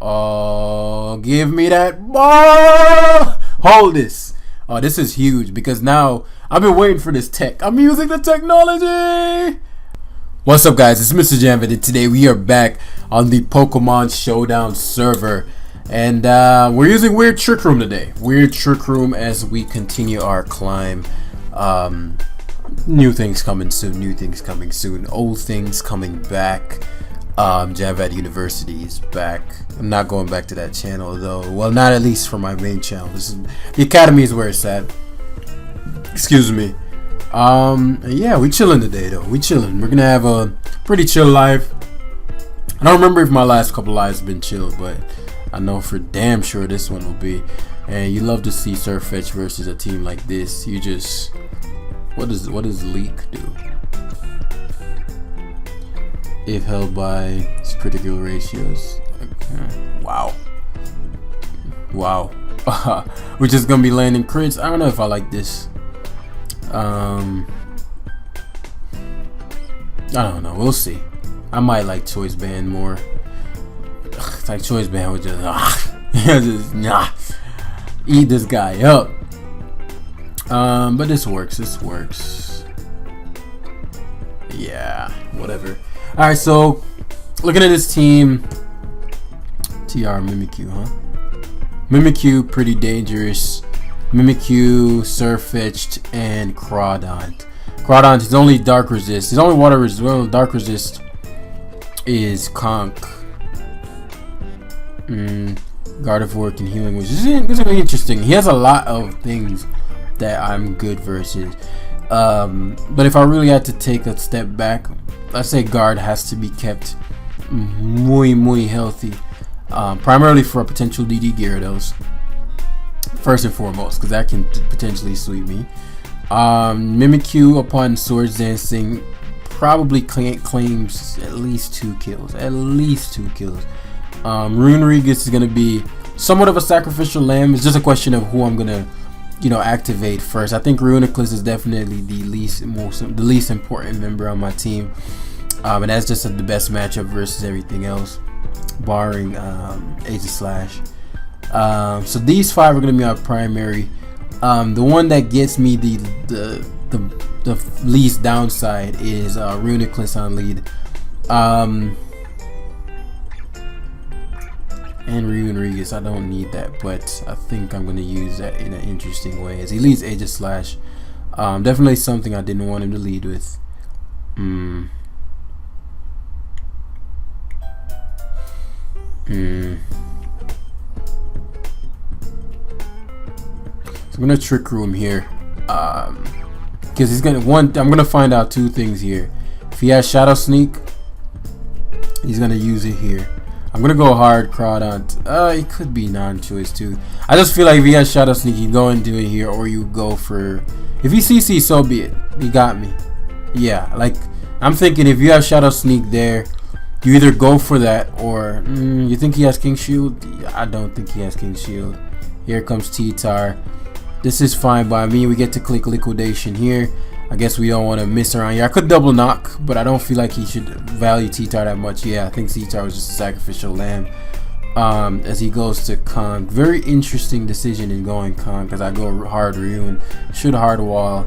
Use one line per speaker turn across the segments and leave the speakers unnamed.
Oh, give me that ball! Hold this. Oh, this is huge because now I've been waiting for this tech. I'm using the technology. What's up, guys? It's Mrjamvad, and today we are back on the Pokemon Showdown server, and we're using Weird Trick Room today. Weird Trick Room as we continue our climb. New things coming soon. New things coming soon. Old things coming back. Mrjamvad University is back. I'm not going back to that channel though. Well, not at least for my main channel. The academy is where it's at. Excuse me. Yeah, we chilling today though. We chilling. We're gonna have a pretty chill live. I don't remember if my last couple lives have been chill, but I know for damn sure this one will be. And you love to see Surfetch versus a team like this. You just what does Leak do? If held by its critical ratios. Okay. Wow. We're just gonna be landing crits. I don't know if I like this. I don't know. We'll see. I might like Choice Band more. It's like Choice Band would just eat this guy up. But this works. Yeah, whatever. Alright, so looking at this team, TR Mimikyu, huh? Mimikyu, pretty dangerous. Mimikyu, Surfetched, and Crawdont. Crawdont is only dark resist. His only water resist. Well, dark resist is Conk. Gardevoir and healing, which is really interesting. He has a lot of things that I'm good versus. But if I really had to take a step back, let's say Guard has to be kept muy healthy, primarily for a potential DD Gyarados first and foremost, because that can potentially sweep me. Mimikyu upon Swords Dancing probably claims at least 2 kills. Runerigus is going to be somewhat of a sacrificial lamb. It's just a question of who I'm going to activate first. I think Reuniclus is definitely the least important member on my team, and that's just the best matchup versus everything else, barring Aegislash. So these 5 are gonna be our primary. The one that gets me the least downside is Reuniclus on lead, and Runerigus. I don't need that, but I think I'm going to use that in an interesting way as he leads Aegislash. Definitely something I didn't want him to lead with. So I'm going to Trick Room here, because he's going to I'm going to find out 2 things here. If he has Shadow Sneak, he's going to use it here. I'm gonna go hard Crawdont. It could be non-choice too. I just feel like if he has Shadow Sneak, you go and do it here, or you go for. If he CC, so be it. He got me. Yeah, like I'm thinking, if you have Shadow Sneak there, you either go for that, or you think he has King Shield. I don't think he has King Shield. Here comes T-Tar. This is fine by me. We get to click Liquidation here. I guess we don't want to miss around here. I could double knock, but I don't feel like he should value T-Tar that much. Yeah, I think T-Tar was just a sacrificial lamb. As he goes to Kong. Very interesting decision in going Kong, because I go hard Rune, should hard wall.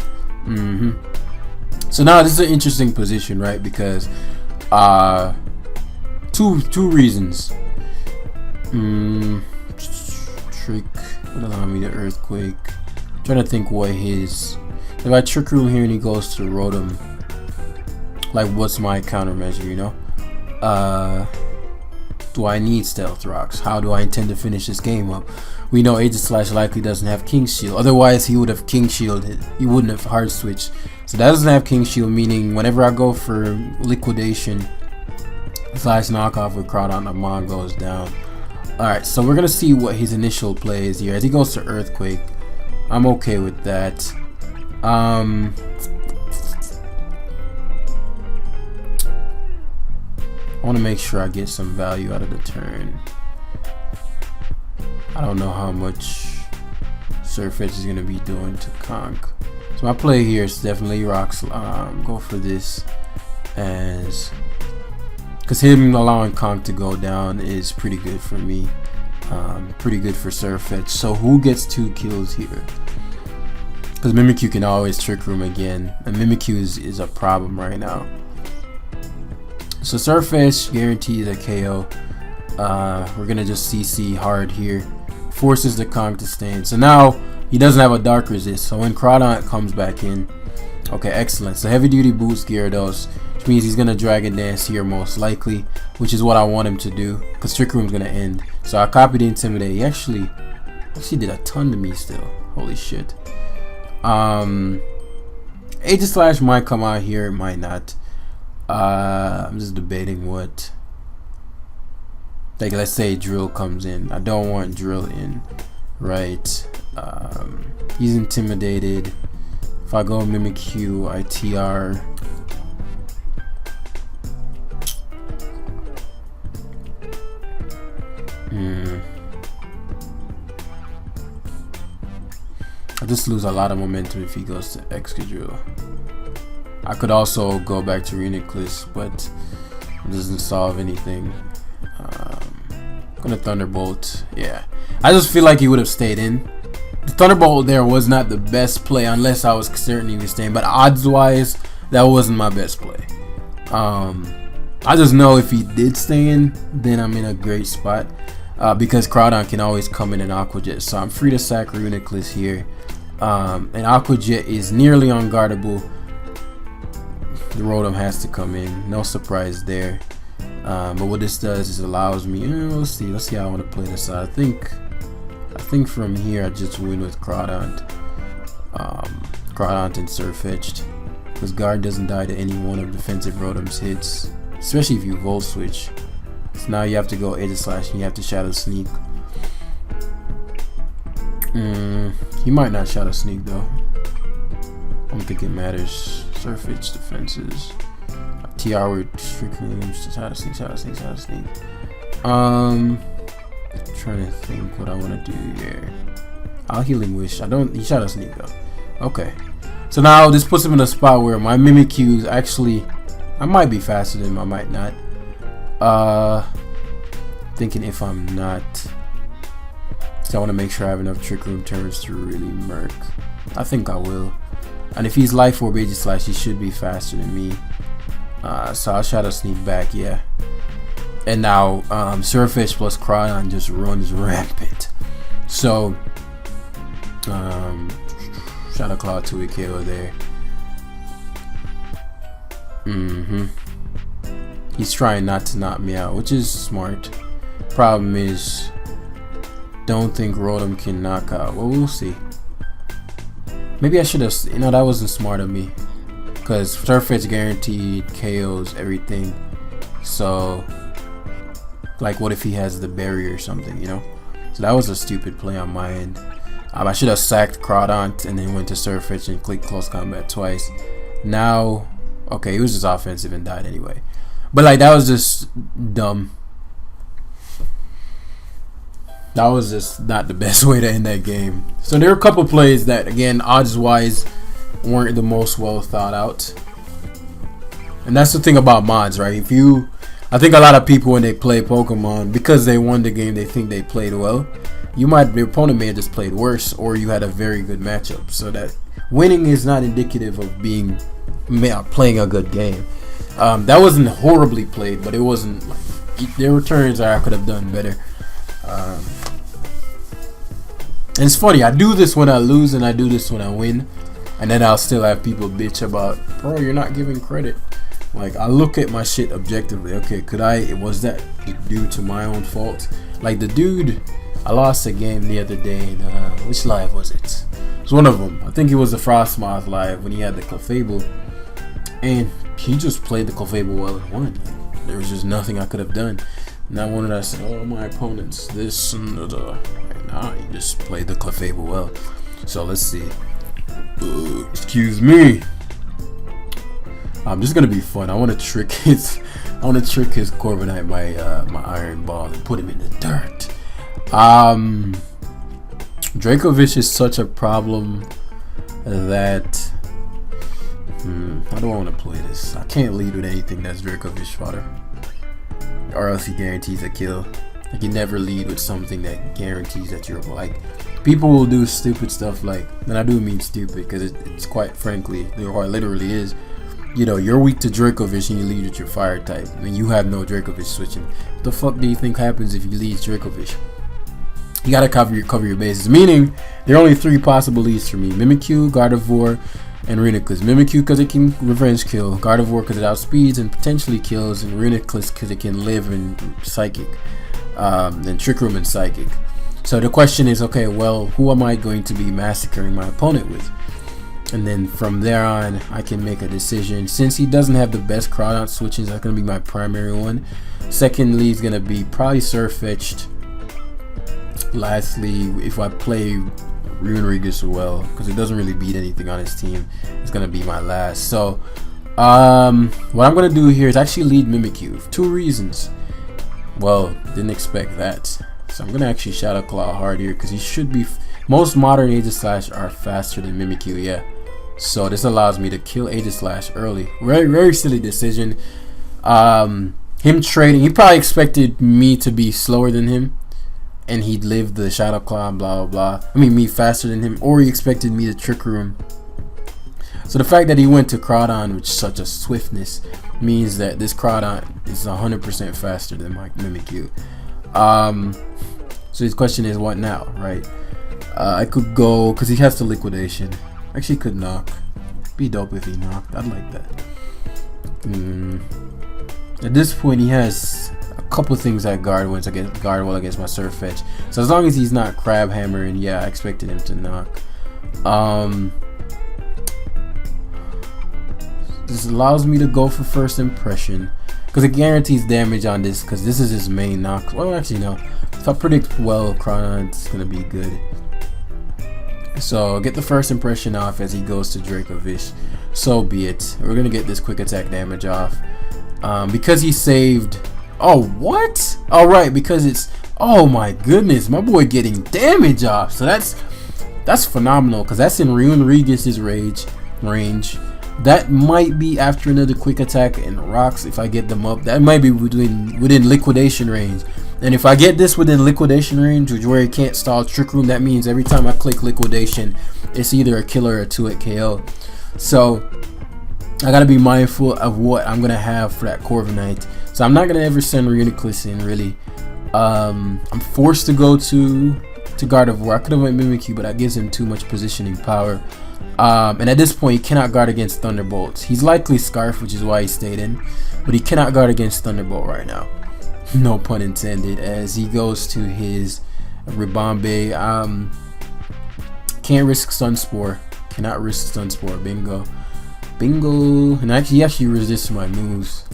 So now this is an interesting position, right? Because two reasons. Trick would allow me to Earthquake. I'm trying to think what his. If I Trick Room here and he goes to Rotom, like what's my countermeasure, do I need Stealth Rocks? How do I intend to finish this game up? We know Aegislash likely doesn't have King Shield, otherwise he would have King Shielded. He wouldn't have hard switched. So that doesn't have King Shield, meaning whenever I go for Liquidation / knockoff with Crawdont, the Mon goes down. Alright, so we're gonna see what his initial play is here. As he goes to Earthquake, I'm okay with that. I want to make sure I get some value out of the turn. I don't know how much Surfetch is going to be doing to Conk. So my play here is definitely Rocks. Go for this as because him allowing Conk to go down is pretty good for me. Pretty good for Surfetch. So who gets 2 kills here? Because Mimikyu can always Trick Room again, and Mimikyu is a problem right now. So Surfetch guarantees a KO. We're gonna just CC hard here, forces the Conk to stay in. So now he doesn't have a Dark Resist. So when Crawdaunt comes back in, okay, excellent. So heavy duty boots Gyarados, which means he's gonna Dragon Dance here most likely, which is what I want him to do, because Trick Room's gonna end. So I copied the Intimidate. He actually did a ton to me still. Holy shit. Aegislash might come out here, it might not. I'm just debating what. Like, let's say Drill comes in. I don't want Drill in, right? He's intimidated. If I go Mimikyu, I TR. I just lose a lot of momentum if he goes to Excadrill. I could also go back to Reuniclus, but it doesn't solve anything. I'm gonna Thunderbolt. Yeah, I just feel like he would have stayed in. The Thunderbolt there was not the best play unless I was certain he was staying, but odds wise that wasn't my best play. I just know if he did stay in, then I'm in a great spot, because Crawdaunt can always come in an Aqua Jet. So I'm free to sack Reuniclus here. And Aqua Jet is nearly unguardable. The Rotom has to come in, no surprise there. But what this does is allows me, let's see how I want to play this out. I think from here I just win with Crawdaunt. Crawdaunt and Surfetched, because guard doesn't die to any one of defensive Rotom's hits, especially if you Volt Switch. So now you have to go Aegislash and you have to Shadow Sneak. He might not Shadow Sneak though. I don't think it matters. Surfetch defenses. TR with Trick Rooms. Shadow Sneak, Shadow Sneak, Shadow Sneak. Trying to think what I want to do here. I'll Healing Wish. He Shadow Sneak though. Okay. So now this puts him in a spot where my Mimikyu is actually, I might be faster than him, I might not. Thinking if I'm not. So I want to make sure I have enough Trick Room turns to really murk. I think I will. And if he's Life Orb Aegislash, he should be faster than me. So I'll Shadow Sneak back, yeah. And now Surfetch plus Crawdaunt just runs rampant. So Shadow Claw to a KO there. He's trying not to knock me out, which is smart. Problem is, don't think Rotom can knock out. Well, we'll see. Maybe I should have, that wasn't smart of me, because Surfetch guaranteed KOs everything. So like, what if he has the barrier or something, So that was a stupid play on my end. I should have sacked Crawdaunt and then went to Surfetch and clicked close combat twice. Now, okay, he was just offensive and died anyway. But like, that was just dumb. That was just not the best way to end that game. So there were a couple plays that, again, odds-wise, weren't the most well thought out. And that's the thing about mods, right? I think a lot of people when they play Pokemon, because they won the game, they think they played well. Your opponent may have just played worse, or you had a very good matchup. So that winning is not indicative of playing a good game. That wasn't horribly played, but it wasn't like, there were turns I could have done better. And it's funny, I do this when I lose and I do this when I win, and then I'll still have people bitch about, bro, you're not giving credit. Like, I look at my shit objectively. Okay, was that due to my own fault? Like, the dude, I lost a game the other day, and which live was it? It was one of them. I think it was the Frostmoth live when he had the Clefable, and he just played the Clefable well and won. There was just nothing I could have done. Not one that I said, oh, my opponent's this and the. Nah, he just played the Clefable well. So let's see. Excuse me. This is gonna be fun. I want to trick his Corviknight, my Iron Ball, and put him in the dirt. Dracovish is such a problem that how do I want to play this? I can't lead with anything that's Dracovish fodder. or else he guarantees a kill. Like, you never lead with something that guarantees that you're like. People will do stupid stuff like, and I do mean stupid because it's quite frankly, or it literally is. You know, you're weak to Dracovish and you lead with your fire type, and you have no Dracovish switching. What the fuck do you think happens if you lead Dracovish? You gotta cover your bases. Meaning, there are only 3 possible leads for me: Mimikyu, Gardevoir, and Reuniclus. Mimikyu because it can revenge kill, Gardevoir because it outspeeds and potentially kills, and Reuniclus because it can live in Psychic, then Trick Room and Psychic. So the question is, okay, well, who am I going to be massacring my opponent with? And then from there on, I can make a decision. Since he doesn't have the best Crawdon switches, that's going to be my primary one. Secondly, is going to be probably Surfetched. Lastly, if I play Runerigus well, because it doesn't really beat anything on his team, it's going to be my last. So, what I'm going to do here is actually lead Mimikyu for 2 reasons. Well, didn't expect that. So I'm going to actually Shadow Claw hard here, because he should be... Most modern Aegislash are faster than Mimikyu, yeah. So this allows me to kill Aegislash early. Very silly decision. Him trading, he probably expected me to be slower than him, and he'd live the Shadow Claw and blah blah blah. I mean, me faster than him, or he expected me to Trick Room. So the fact that he went to Crawdon with such a swiftness means that this Crawdon is 100% faster than my Mimikyu. So his question is, what now, right? I could go, because he has the liquidation. Actually, could knock. Be dope if he knocked. I'd like that. At this point, he has a couple things that guard well against my Surfetch. So as long as he's not Crab Hammering, yeah, I expected him to knock. This allows me to go for first impression, because it guarantees damage on this, because this is his main knock. Well, actually, no. If I predict well, Crawdon's going to be good. So get the first impression off as he goes to Dracovish. So be it. We're gonna get this quick attack damage off. Because he saved. Oh, what? All right, because it's. Oh my goodness, my boy getting damage off. So that's phenomenal, because that's in Runerigus' range. That might be after another quick attack and rocks if I get them up. That might be within liquidation range. And if I get this within liquidation range, which where it can't stall Trick Room, that means every time I click liquidation, it's either a killer or a 2-hit KO. So I gotta be mindful of what I'm gonna have for that Corviknight. So I'm not gonna ever send Reuniclus in, really. I'm forced to go to Gardevoir. I could have went Mimikyu, but that gives him too much positioning power. And at this point, he cannot guard against Thunderbolts. He's likely Scarf, which is why he stayed in, but he cannot guard against Thunderbolt right now. No pun intended. As he goes to his Ribombe, can't risk Sunspore. Cannot risk Sunspore. Bingo. And he actually resists my moves.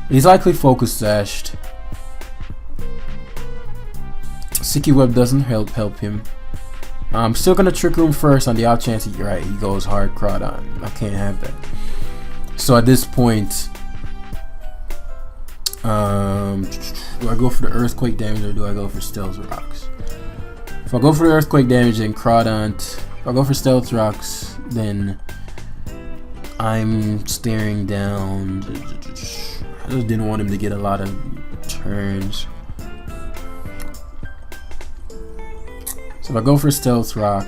He's likely Focus Sashed. Sticky Web doesn't help him. I'm still gonna Trick Room first on the off chance he goes hard Crawdon. I can't have that. So at this point, do I go for the Earthquake damage or do I go for Stealth Rocks? If I go for the Earthquake damage, then Crawdon. If I go for Stealth Rocks, then I'm staring down. I just didn't want him to get a lot of turns. So if I go for Stealth Rock,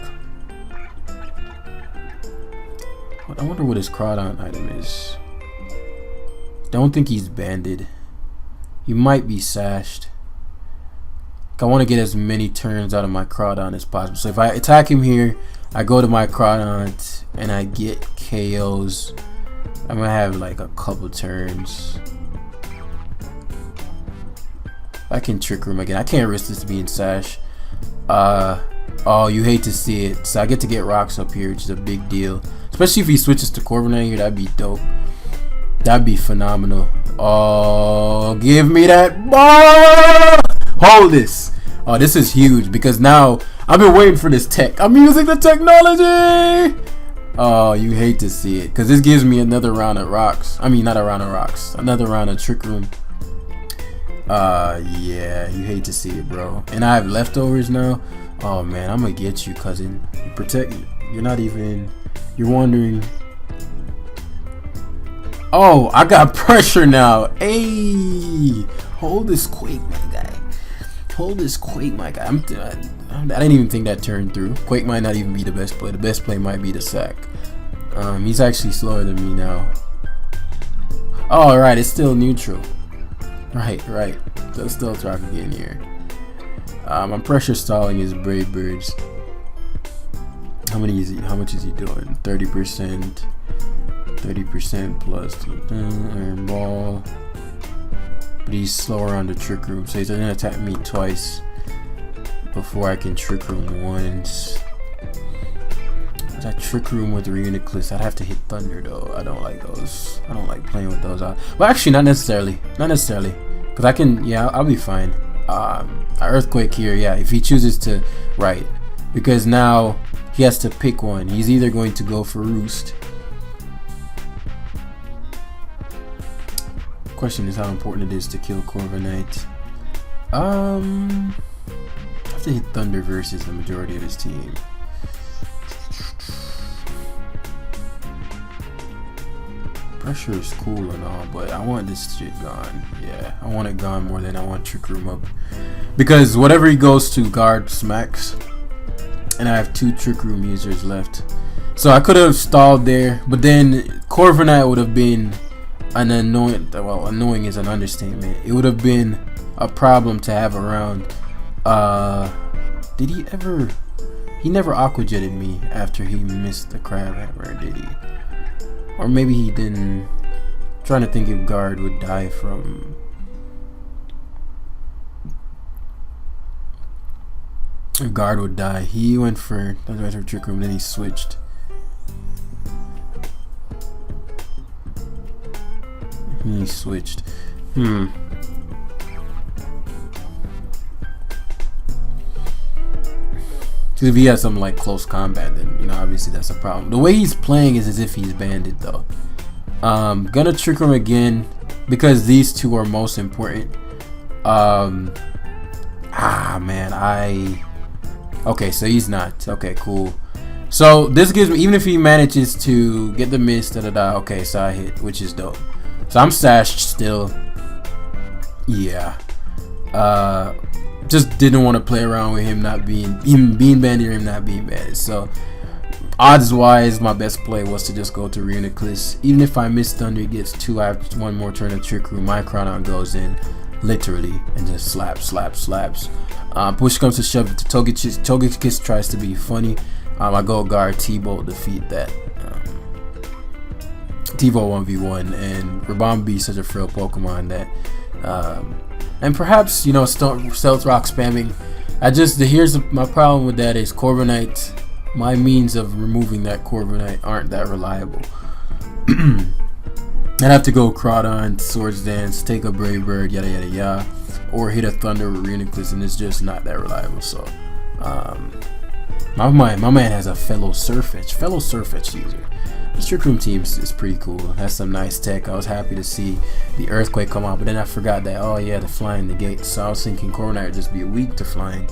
I wonder what his Crawdon item is. Don't think he's banded. He might be sashed. I want to get as many turns out of my Crawdon as possible. So if I attack him here, I go to my Crawdon and I get KOs. I'm gonna have like a couple turns. I can Trick Room again. I can't risk this being sash. Oh, you hate to see it. So I get to get rocks up here, which is a big deal. Especially if he switches to Corviknight here, that'd be dope. That'd be phenomenal. Oh, give me that ball! Hold this. Oh, this is huge because now I've been waiting for this tech. I'm using the technology. Oh, you hate to see it because this gives me another round of rocks. I mean, not a round of rocks, another round of Trick Room. Yeah, you hate to see it, bro. And I have leftovers now. Oh man, I'm gonna get you, cousin. Protect you. You're not even. You're wondering. Oh, I got pressure now. Hey, hold this Quake, my guy. Hold this Quake, my guy. I didn't even think that turned through. Quake might not even be the best play. The best play might be the sack. He's actually slower than me now. Oh, alright, it's still neutral. Right. So still try to get in here. I'm pressure stalling his Brave Birds. How much is he doing? 30%. 30% plus iron ball. But he's slower on the trick room, so he's gonna attack me twice before I can trick room once. That trick room with Reuniclus, I'd have to hit Thunder though. I don't like those. I don't like playing with those. Well, actually, not necessarily. Because I can, yeah, I'll be fine. Earthquake here, yeah, if he chooses to, right. Because now he has to pick one. He's either going to go for Roost. Question is how important it is to kill Corviknight. I have to hit Thunder versus the majority of his team. Pressure is cool and all, but I want this shit gone. Yeah, I want it gone more than I want Trick Room up. Because whatever he goes to, guard smacks. And I have 2 Trick Room users left. So I could have stalled there, but then Corviknight would have been an annoying, well, annoying is an understatement. It would have been a problem to have around. Did he ever? He never aqua jetted me after he missed the crab hammer, did he? Or maybe he didn't. I'm trying to think if guard would die from. If guard would die, he went for trick room, then he switched. Because if he has some like close combat, then you know obviously that's a problem. The way he's playing is as if he's banded though. Gonna trick him again because these 2 are most important. Okay, so he's not. Okay, cool. So this gives me, even if he manages to get the miss, okay, so I hit, which is dope. So I'm stashed still. Yeah. Just didn't want to play around with him not being banded or him not being banded. So odds wise, my best play was to just go to Reuniclus. Even if I miss Thunder, he gets 2. I have 1 more turn of Trick Room. My Chronon goes in, literally, and just slaps. Push comes to shove to Togekiss tries to be funny. I go guard T-Bolt, defeat that. T-Bolt 1v1, and Mrjamvad is such a frail Pokemon that, and perhaps, you know, Stealth Rock spamming. Here's my problem with that is Corviknight. My means of removing that Corviknight aren't that reliable. I'd have to go Crawdon, Swords Dance, take a Brave Bird, yada yada yada, or hit a Thunder with Reuniclus, and it's just not that reliable. So, my man has a fellow Surfetch user. The Trick Room team is pretty cool. Has some nice tech. I was happy to see the Earthquake come out, but then I forgot that, oh yeah, the flying negates. So I was thinking Corviknight would just be weak to flying.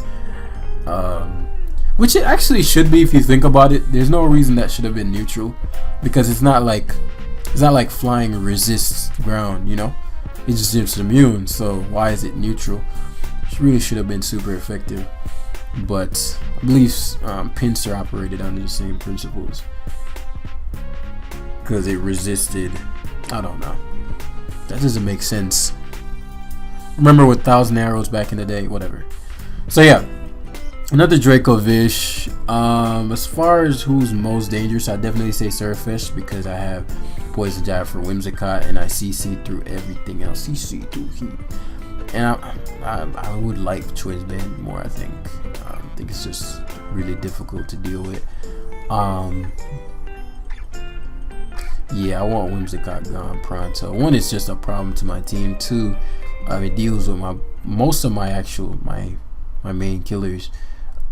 Which it actually should be if you think about it. There's no reason that should have been neutral, because it's not like flying resists ground, you know? It's just immune, so why is it neutral? It really should have been super effective. But I believe Pinsir operated under the same principles, because it resisted. I don't know. That doesn't make sense. Remember with 1,000 arrows back in the day, whatever. So yeah, another Dracovish. As far as who's most dangerous, I definitely say Surfish, because I have Poison Jab for Whimsicott, and I CC through everything else. CC through heat, and I would like Choice Band more. I think it's just really difficult to deal with. Yeah, I want Whimsicott gone pronto. 1, it's just a problem to my team. 2, it deals with most of my main killers.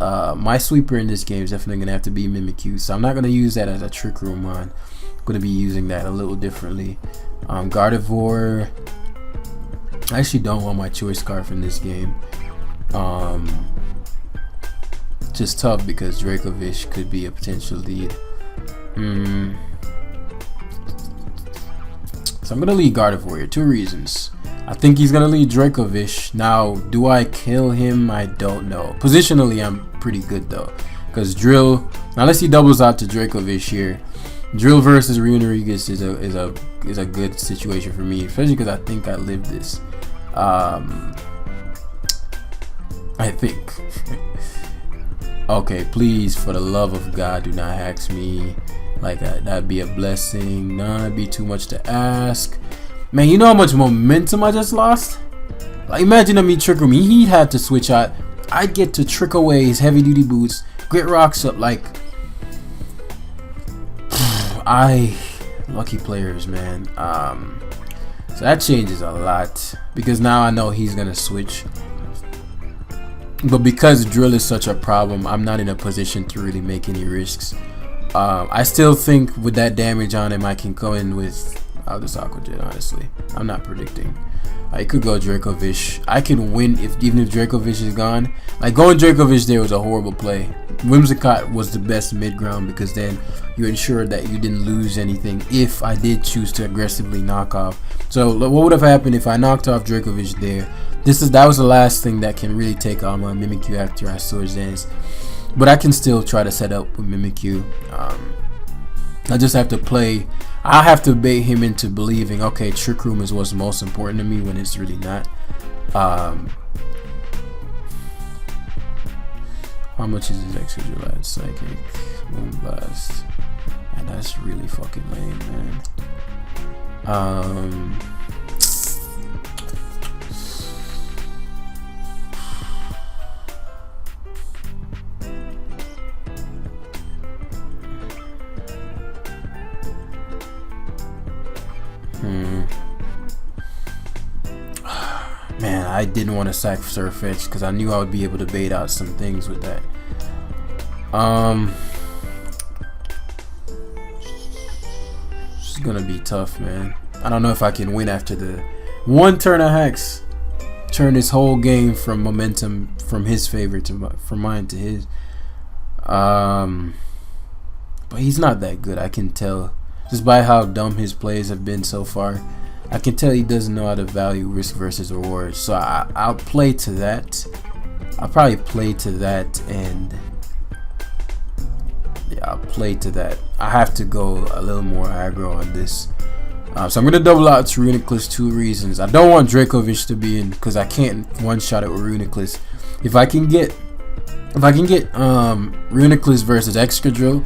My sweeper in this game is definitely gonna have to be Mimikyu, so I'm not gonna use that as a Trick Room mon. I'm gonna be using that a little differently. Gardevoir, I actually don't want my Choice Scarf in this game. Just tough because Dracovish could be a potential lead. So So I'm gonna lead Gardevoir. 2 reasons. I think he's gonna lead Dracovish. Now, do I kill him? I don't know. Positionally, I'm pretty good though, because Drill, unless he doubles out to Dracovish here, Drill versus Runerigus is a good situation for me, especially because I think I lived this. I think. Okay, please, for the love of God, do not hex me. Like that'd be a blessing. Nah, that'd be too much to ask. Man, you know how much momentum I just lost? Like, imagine me Trick Room. He'd have to switch out. I'd get to trick away his heavy duty boots, Grit Rocks up. Like, lucky players, man. So that changes a lot, because now I know he's gonna switch. But because Drill is such a problem, I'm not in a position to really make any risks. I still think with that damage on him, I can go in with just Aqua Jet. Honestly, I'm not predicting. I could go Dracovish. I can win even if Dracovish is gone. Like, going Dracovish there was a horrible play. Whimsicott was the best mid ground, because then you ensured that you didn't lose anything if I did choose to aggressively knock off. So what would have happened if I knocked off Dracovish there? That was the last thing that can really take on my Mimikyu after I Swords Dance. But I can still try to set up with Mimikyu. I just have to play. I have to bait him into believing, okay, Trick Room is what's most important to me, when it's really not. How much is his extra Gillette? Psychic, Moonblast. And that's really fucking lame, man. Man, I didn't want to sack Surfetch because I knew I would be able to bait out some things with that. It's gonna be tough, man. I don't know if I can win after the one turn of Hex. Turn this whole game from momentum from his favor from mine to his. But he's not that good. I can tell just by how dumb his plays have been so far. I can tell he doesn't know how to value risk versus reward. So I'll play to that. I'll probably play to that, and yeah, I'll play to that. I have to go a little more aggro on this. So I'm gonna double out to Runiclus. 2 reasons. I don't want Dracovish to be in, because I can't one-shot it with Runiclus. If I can get Runiclus versus Excadrill,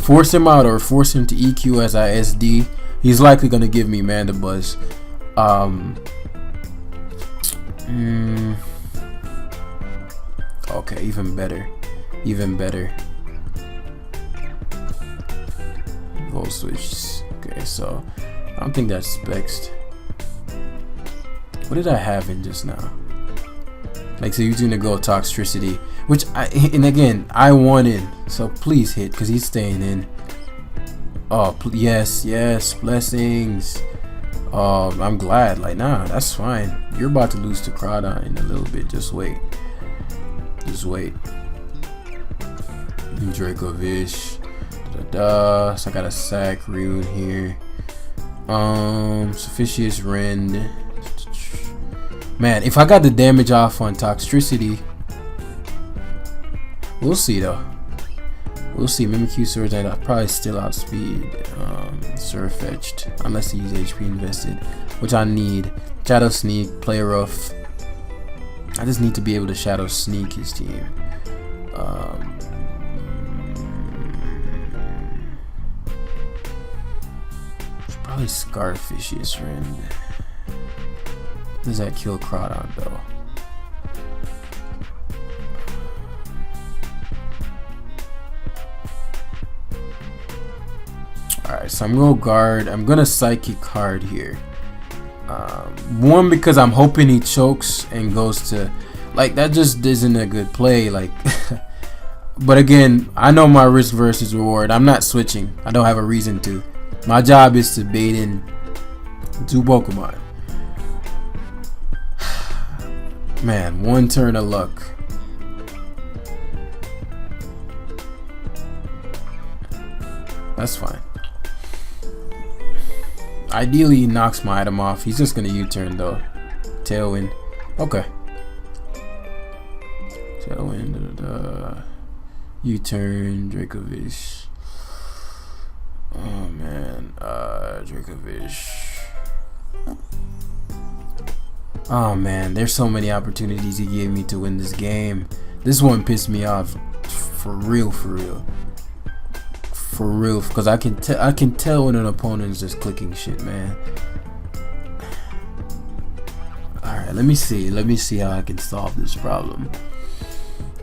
force him out or force him to EQ as I SD, he's likely gonna give me Mandibuzz. Okay, even better. Volt switch. Okay, so I don't think that's spexed. What did I have in just now? Like, so he's gonna go Toxtricity, which and again I want in, so please hit, because he's staying in. Oh yes, blessings. I'm glad. Like, nah, that's fine. You're about to lose to Crawdon in a little bit. Just wait. Dracovish. So I got a sack Rune here. Sufficious Rend. Man, if I got the damage off on Toxtricity, we'll see though. We'll see. Mimikyu Swords and I'll probably still outspeed Surfetched, unless he's HP invested, which I need. Shadow Sneak, play rough. I just need to be able to Shadow Sneak his team. Probably Scarfishious Rend. Does that kill Crawdon though? Alright, so I'm gonna guard. I'm gonna Psychic card here. One, because I'm hoping he chokes and goes to, like, that just isn't a good play. Like, but again, I know my risk versus reward. I'm not switching. I don't have a reason to. My job is to bait in 2 Pokemon. Man, 1 turn of luck. That's fine. Ideally, he knocks my item off. He's just gonna U-turn though. Tailwind. Okay. Tailwind. U-turn. Dracovish. Oh man. Dracovish. Oh man, there's so many opportunities he gave me to win this game. This one pissed me off. For real. Because I can tell when an opponent's just clicking shit, man. Alright, let me see how I can solve this problem.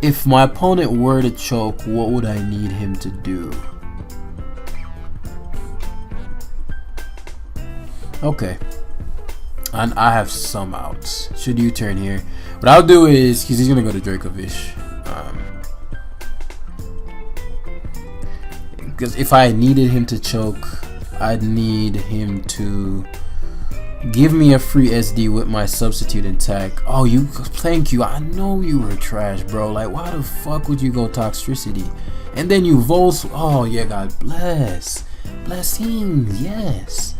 If my opponent were to choke, what would I need him to do? Okay. And I have some outs. Should U-turn here. What I'll do is, because he's gonna go to Dracovish. Because if I needed him to choke, I'd need him to give me a free SD with my substitute attack. Oh, thank you. I know you were trash, bro. Like, why the fuck would you go Toxicity? And then you Vols. Oh, yeah, God bless. Blessings, yes.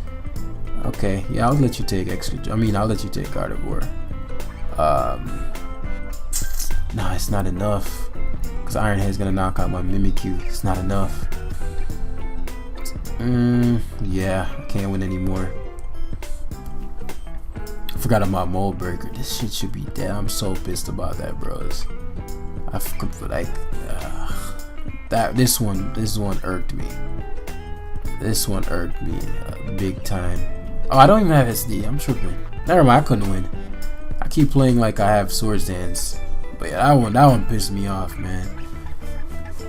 Okay, yeah, I'll let you take I'll let you take Gardevoir. Nah, it's not enough. Because Iron Head's gonna knock out my Mimikyu. It's not enough. Yeah, I can't win anymore. I forgot about Mold Breaker. This shit should be dead. I'm so pissed about that, bros. This one irked me. This one irked me big time. Oh, I don't even have SD. I'm tripping. Never mind, I couldn't win. I keep playing like I have Swords Dance. But yeah, that one pissed me off, man.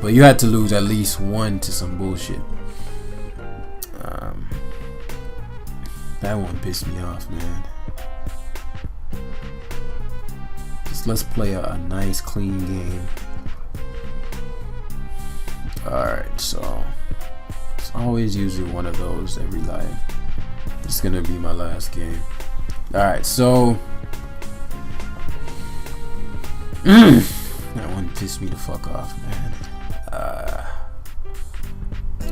But you had to lose at least one to some bullshit. That one pissed me off, man. Let's play a nice clean game. Alright, so it's always usually one of those every live. It's gonna be my last game. Alright, so that one pissed me the fuck off, man.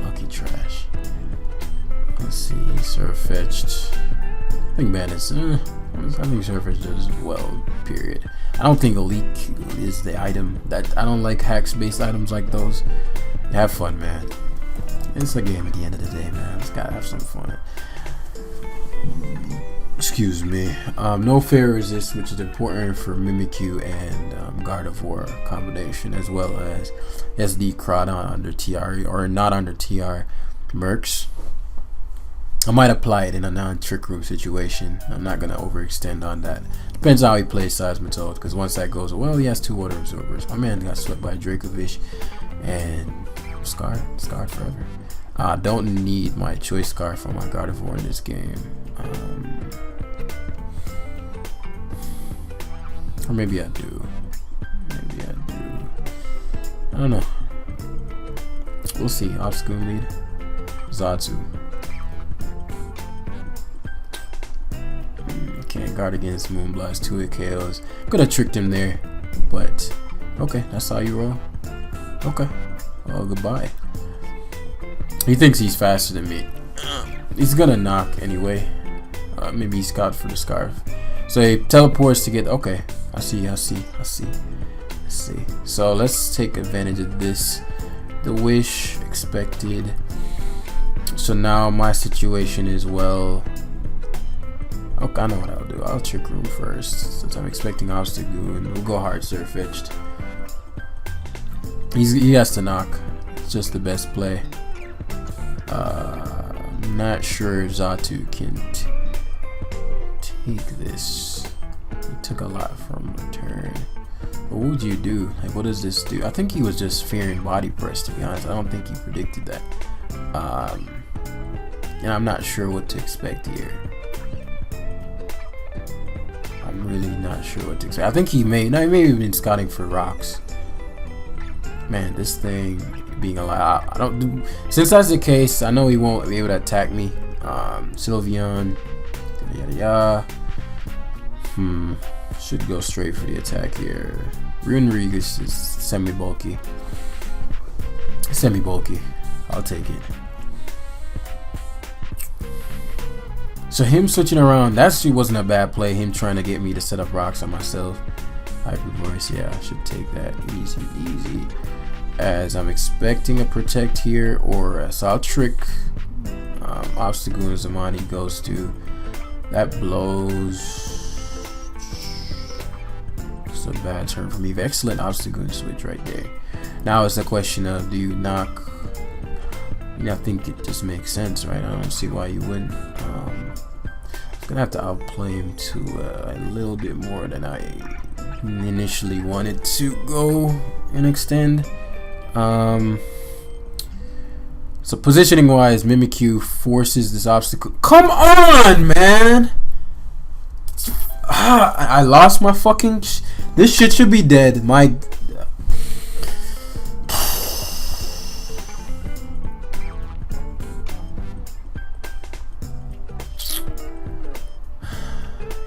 Lucky trash. Let's see, Surfetched. I think Bandits. I think Surfetched does well. Period. I don't think Elite is the item that I don't like hacks-based items like those. Have fun, man. It's a game at the end of the day, man. Just gotta have some fun. Excuse me. No fair resist, which is important for Mimikyu and Gardevoir combination, as well as SD Crawdon under TR or not under TR Mercs. I might apply it in a non-trick room situation. I'm not gonna overextend on that. Depends how he plays Seismitoad, because once that goes well, he has 2 water absorbers. My man got swept by Dracovish and Scarred forever. I don't need my choice scarf for my Gardevoir in this game. Or maybe I do. I don't know. We'll see. Off-screen lead. Zatsu. Can't guard against Moonblast. 2 KOs. Could have tricked him there, but okay, that's how you roll. Okay. Oh, goodbye. He thinks he's faster than me. He's gonna knock anyway. Maybe he's got for the scarf. So he teleports to get. Okay, I see. So let's take advantage of this. The wish expected. So now my situation is well. Okay, I know what I'll do. I'll trick room first since I'm expecting Obstagoon. We'll go hard Surfetched. He has to knock. It's just the best play. I'm not sure if Zatu can take this. He took a lot from return. What would you do? Like, what does this do? I think he was just fearing body press, to be honest. I don't think he predicted that. And I'm not sure what to expect here. I'm really not sure what to expect. I think he may have been scouting for rocks. Man, this thing being alive. Since that's the case, I know he won't be able to attack me. Sylveon. Yada. Should go straight for the attack here. Runerigus is semi-bulky. I'll take it. So him switching around, that actually wasn't a bad play. Him trying to get me to set up rocks on myself. Hyper voice, yeah, I should take that easy, easy. As I'm expecting a protect here, or so I'll trick obstacle and Zamani goes to. That blows. It's a bad turn for me. Excellent obstacle and switch right there. Now it's a question of, do you knock? I think it just makes sense, right? I don't see why you wouldn't. I'm gonna have to outplay him to a little bit more than I initially wanted to go and extend. So positioning wise, Mimikyu forces this obstacle. Come on, man! I lost my fucking. This shit should be dead. My.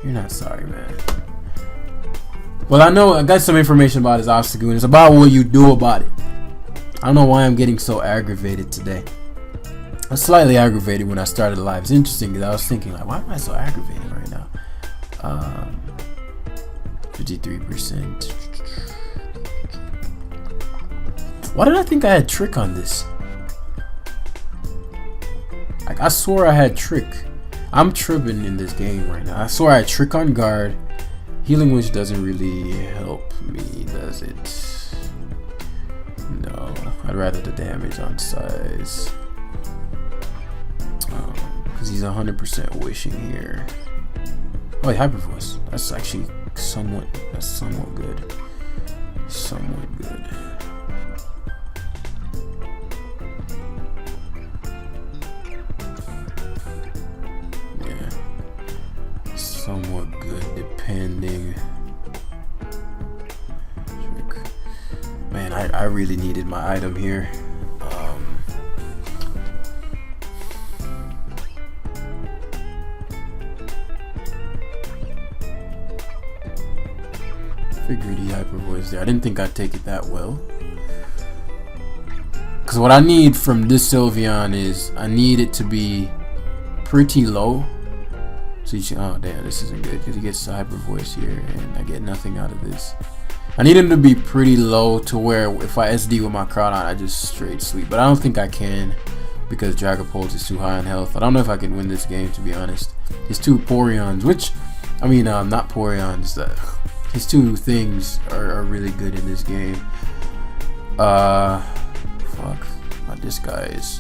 You're not sorry, man. Well, I got some information about his obstacle, and it's about what you do about it. I don't know why I'm getting so aggravated today. I was slightly aggravated when I started live. It's interesting because I was thinking, like, why am I so aggravated right now? 53%. Why did I think I had trick on this? Like, I swore I had trick. I'm tripping in this game right now. I swore I had trick on guard. Healing Wish doesn't really help me, does it? No, I'd rather the damage on size. Because he's 100% wishing here. Oh, Hyper Voice. That's actually somewhat good. Somewhat good. Yeah. Somewhat good, depending. Man, I really needed my item here. Figured he Hyper Voice there. I didn't think I'd take it that well. Because what I need from this Sylveon is I need it to be pretty low. So you should, oh damn, this isn't good because he gets Hyper Voice here and I get nothing out of this. I need him to be pretty low to where if I SD with my Crowdon, I just straight sweep. But I don't think I can because Dragapult is too high on health. I don't know if I can win this game, to be honest. His two Poryons, which, I mean, not Poryons. His two things are really good in this game. Fuck. What this guy is.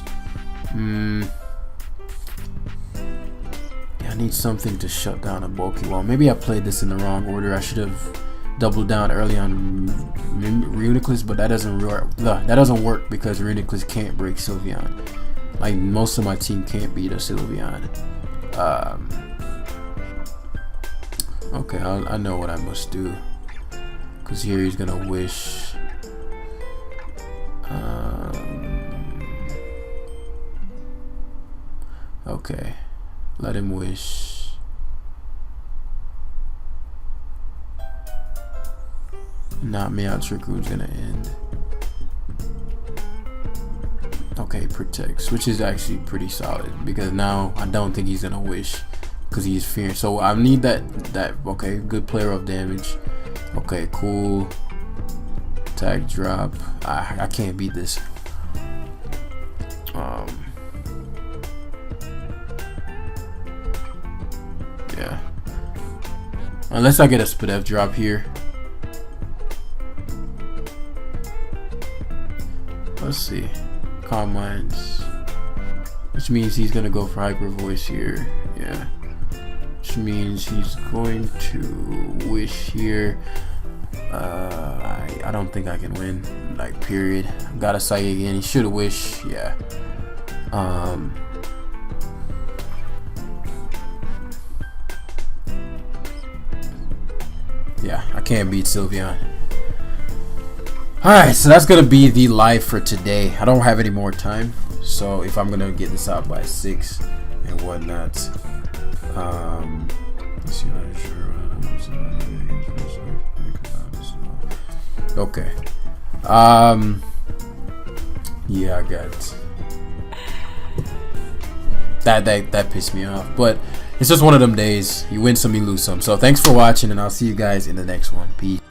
Yeah, I need something to shut down a bulky wall. Maybe I played this in the wrong order. I should have double down early on Reuniclus, but that doesn't work because Reuniclus can't break Sylveon. Like most of my team can't beat a Sylveon. Okay, I know what I must do. Cause here he's gonna wish. Okay, let him wish. Not me out. Trick Room's gonna end. Okay, protects, which is actually pretty solid because now I don't think he's gonna wish because he's fearing. So I need that. Okay, good player of damage. Okay, cool. Attack drop. I can't beat this. Yeah. Unless I get a Spadef drop here. Let's see. Calm Minds. Which means he's gonna go for Hyper Voice here. Yeah. Which means he's going to wish here. I don't think I can win. Like, period. Gotta Psych again. He should wish. Yeah. Yeah, I can't beat Sylveon. Alright, so that's gonna be the live for today. I don't have any more time, so if I'm gonna get this out by 6 and whatnot, let's see. Okay. Yeah, I got that pissed me off, but It's just one of them days. You win some, you lose some. So thanks for watching, and I'll see you guys in the next one. Peace.